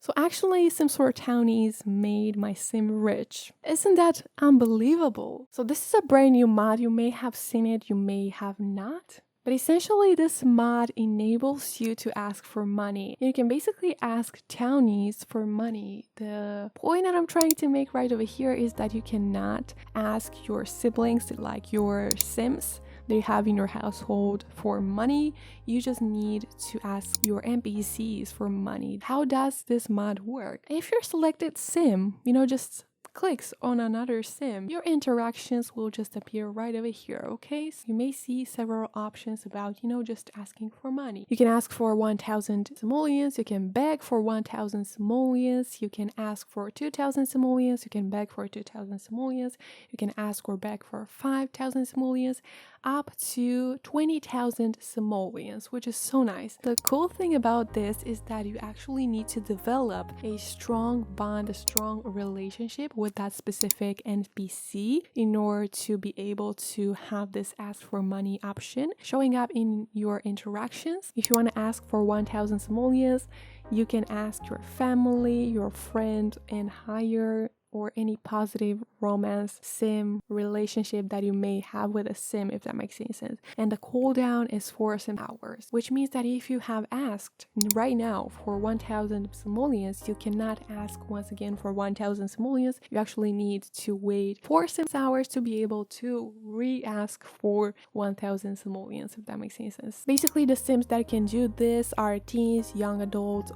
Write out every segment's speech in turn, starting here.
So actually, Sims 4 Townies made my sim rich. Isn't that unbelievable? So this is a brand new mod. You may have seen it, you may have not. But essentially, this mod enables you to ask for money. You can basically ask Townies for money. The point that I'm trying to make right over here is that you cannot ask your siblings, like your Sims that you have in your household, for money. You just need to ask your NPCs for money. How does this mod work? If your selected sim, just clicks on another sim, your interactions will just appear right over here, okay? So you may see several options about, just asking for money. You can ask for 1,000 simoleons, you can beg for 1,000 simoleons, you can ask for 2,000 simoleons, you can beg for 2,000 simoleons, you can ask or beg for 5,000 simoleons, up to 20,000 simoleons, which is so nice. The cool thing about this is that you actually need to develop a strong bond, a strong relationship with that specific NPC in order to be able to have this ask for money option showing up in your interactions. If you want to ask for 1,000 simoleons, you can ask your family, your friend, and higher or any positive romance sim relationship that you may have with a sim, if that makes any sense. And the cooldown is 4 sim hours, which means that if you have asked right now for 1,000 simoleons, you cannot ask once again for 1,000 simoleons. You actually need to wait 4 sim hours to be able to re-ask for 1,000 simoleons, if that makes any sense. Basically, the sims that can do this are teens, young adults,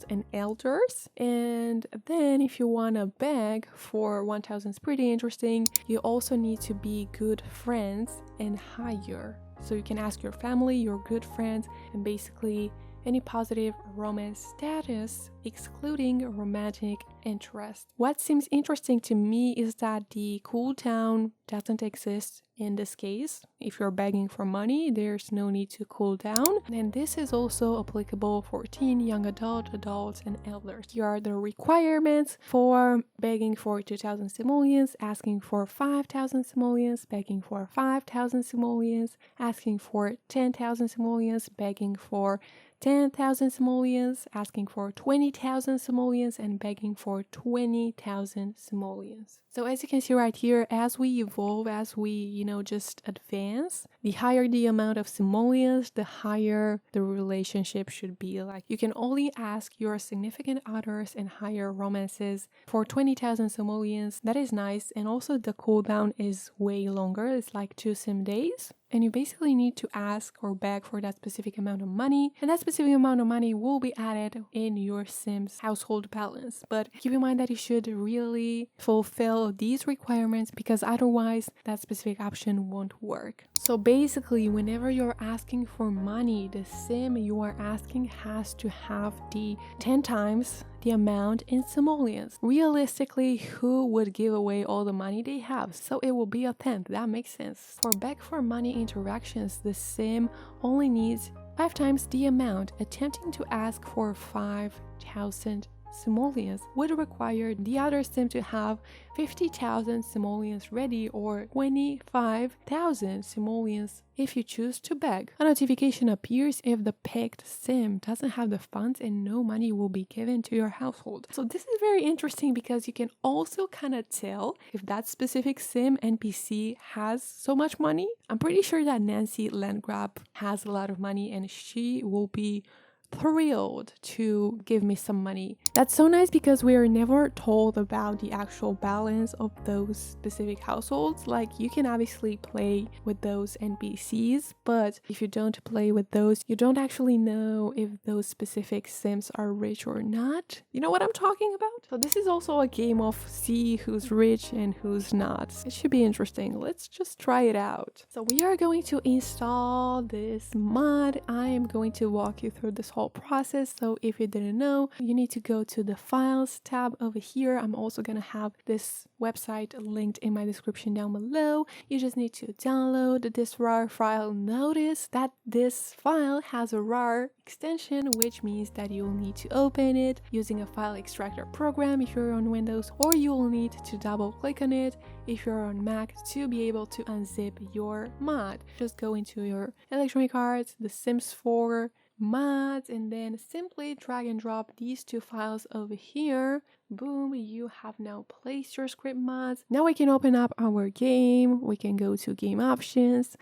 and elders. And then if you want to beg for 1,000 is pretty interesting. You also need to be good friends and higher. So you can ask your family, your good friends, and basically any positive romance status, excluding romantic interest. What seems interesting to me is that the cooldown doesn't exist in this case. If you're begging for money, there's no need to cool down. And this is also applicable for teen, young adults, and elders. Here are the requirements for begging for 2,000 simoleons, asking for 5,000 simoleons, begging for 5,000 simoleons, asking for 10,000 simoleons, begging for 10,000 simoleons, asking for 20,000 simoleons, and begging for 20,000 simoleons. So as you can see right here, as we evolve, as we, just advance, the higher the amount of simoleons, the higher the relationship should be. Like, you can only ask your significant others and higher romances for 20,000 simoleons. That is nice. And also the cooldown is way longer. It's like 2 sim days. And you basically need to ask or beg for that specific amount of money. And that specific amount of money will be added in your Sim's household balance. But keep in mind that you should really fulfill these requirements, because otherwise that specific option won't work. So basically, whenever you're asking for money, the Sim you are asking has to have the 10 times the amount in simoleons. Realistically, who would give away all the money they have? So it will be a 10th. That makes sense. For beg for money interactions, the sim only needs 5 times the amount. Attempting to ask for 5,000 simoleons would require the other sim to have 50,000 simoleons ready, or 25,000 simoleons if you choose to beg. A notification appears if the pegged sim doesn't have the funds, and no money will be given to your household. So this is very interesting because you can also kind of tell if that specific sim NPC has so much money. I'm pretty sure that Nancy Landgraab has a lot of money, and she will be thrilled to give me some money. That's so nice because we are never told about the actual balance of those specific households. Like, you can obviously play with those NPCs, but if you don't play with those, you don't actually know if those specific sims are rich or not. You know what I'm talking about? So this is also a game of see who's rich and who's not. It should be interesting. Let's just try it out. So we are going to install this mod. I am going to walk you through this whole process. So if you didn't know, you need to go to the files tab over here. I'm also gonna have this website linked in my description down below. You just need to download this RAR file. Notice that this file has a RAR extension, which means that you'll need to open it using a file extractor program if you're on Windows, or you'll need to double click on it if you're on Mac to be able to unzip your mod. Just go into your Electronic Arts, The Sims 4, mods, and then simply drag and drop these two files over here. Boom, you have now placed your script mods. Now we can open up our game. We can go to game options,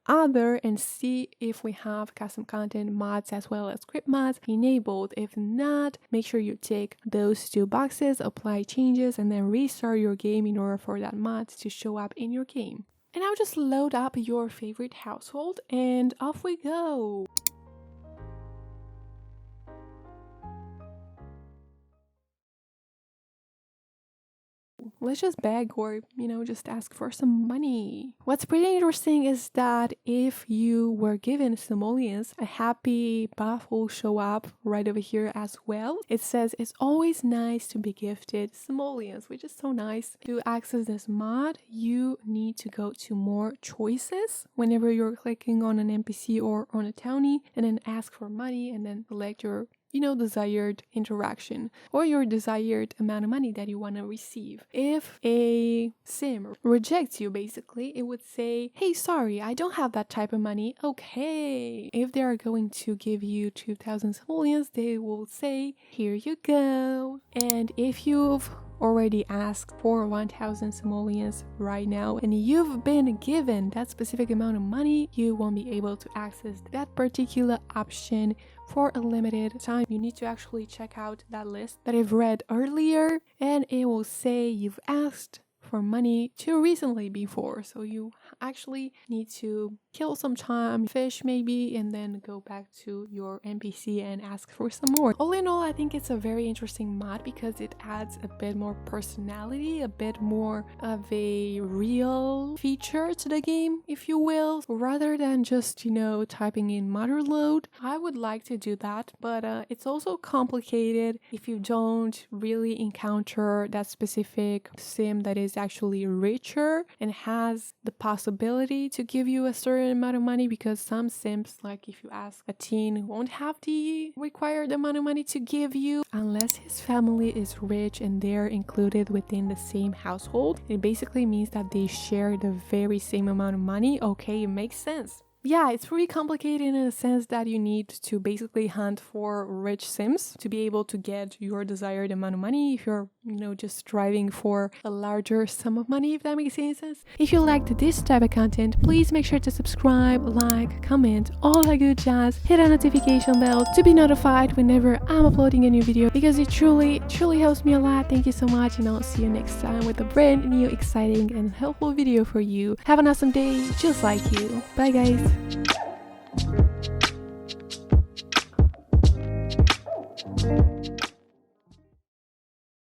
other, and see if we have custom content mods as well as script mods enabled. If not, make sure you tick those two boxes, apply changes, and then restart your game in order for that mod to show up in your game. And now just load up your favorite household and off we go. Let's just beg or, just ask for some money. What's pretty interesting is that if you were given simoleons, a happy buff will show up right over here as well. It says it's always nice to be gifted simoleons, which is so nice. To access this mod, you need to go to more choices whenever you're clicking on an NPC or on a townie, and then ask for money, and then select your desired interaction or your desired amount of money that you want to receive. If a sim rejects you, basically, it would say, hey, sorry, I don't have that type of money. Okay. If they are going to give you 2,000 simoleons, they will say, here you go. And if you've already asked for 1,000 simoleons right now and you've been given that specific amount of money, you won't be able to access that particular option for a limited time. You need to actually check out that list that I've read earlier, and it will say you've asked for money too recently before, so you actually need to kill some time, fish maybe, and then go back to your NPC and ask for some more. All in all, I think it's a very interesting mod because it adds a bit more personality, a bit more of a real feature to the game, if you will, rather than just typing in mother load. I would like to do that, but it's also complicated if you don't really encounter that specific sim that is actually richer and has the possibility to give you a certain amount of money, because some sims, like if you ask a teen, won't have the required amount of money to give you unless his family is rich and they're included within the same household. It basically means that they share the very same amount of money. Okay, it makes sense. Yeah, it's pretty complicated in a sense that you need to basically hunt for rich sims to be able to get your desired amount of money if you're, just striving for a larger sum of money, if that makes any sense. If you liked this type of content, please make sure to subscribe, like, comment, all that good jazz. Hit a notification bell to be notified whenever I'm uploading a new video, because it truly helps me a lot. Thank you so much, and I'll see you next time with a brand new, exciting, and helpful video for you. Have an awesome day, just like you. Bye, guys.